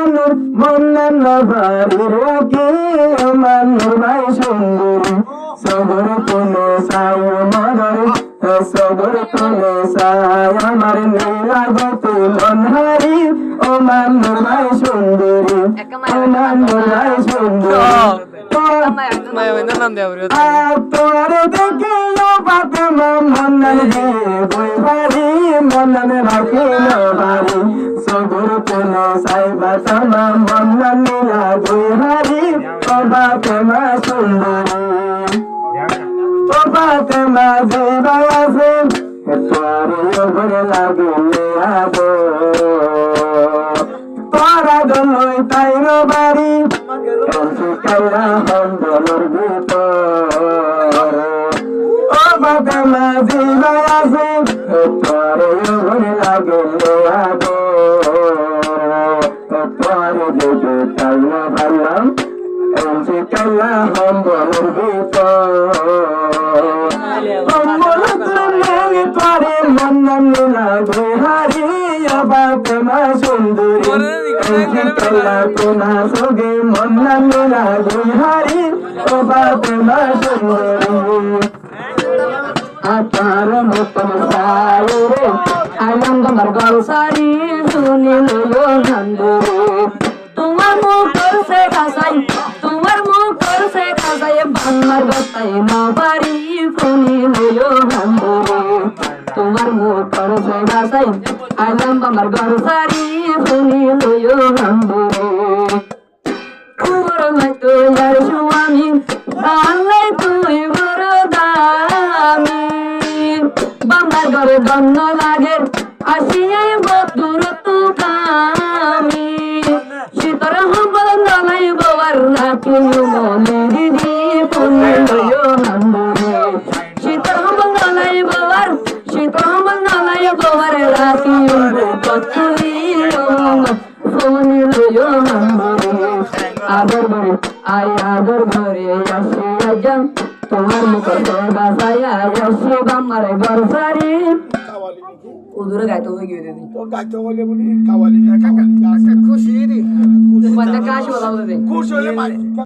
নূর মন্নান ভারি রাখি আমার নূর ভাই সুন্দরী সবর কোনে সাই মরে সবর কোনে সাই আমার নীলাবতী মনহারি ও মান নূর ভাই সুন্দরী ও মান নূর ভাই সুন্দরী তোর দেখে ফাতেমা মন্নান দিয়ে বই ভারি মন্নান রাখি ভারি সবর কোনে সাই ফাতেমা মন্নান নীলা বই ভারি ও ফাতেমা সুন্দরী ও ফাতেমা জীবাই আছে তোর ওপরে লাগিলে আদো তোরা দলই তাইর বাড়ি কাইরা হন্দলর ভিতর ও ফাতেমা জীবাই আছে তোর ওপরে লাগিলে আদো তোর দিকে কাইরা ভাবলাম কাইরা হন্দলর ভিতর মন্নান নীলা বিহারি ফাতেমা সুন্দরী কোনা সগে মন্নান নীলা বিহারি ফাতেমা সুন্দরী আতার মতন সারে আলম তোমার গলসারি শুনিল নন্দরে তোমার মুখ করছে খাসাই তোমার মুখ করছে খাসাই বাংলার গতাই না পারি শুনিল নন্দরে তোমার মুখ করছে খাসাই আলম তোমার গলসারি শুনিল নন্দরে তোমার হয়তো আর স্বামী বাংলাই তুই বড় দামি বাংলার ঘরে গন্ধ লাগে আসিয়াই বদুর তু কামি শীতর হবল নলাই বাবার রাখি মনে দিদি পুণ্য নন্দরে শীতর হবল নলাই বাবার শীতর হবল নলাই বাবার রাখি কতুই পুণ্য নন্দরে আগর ঘরে আয় আগর ঘরে আসি আজান তোমার মুখ বাসায়া আসি বামার ঘর সারি উদুরে গাইতে হয়ে গিয়ে দিদি তো গাইতে বলে বলি কাওয়ালি না কাকালি খুশি রে খুশি বন্ধ কাশ বলা বলে খুশি হলে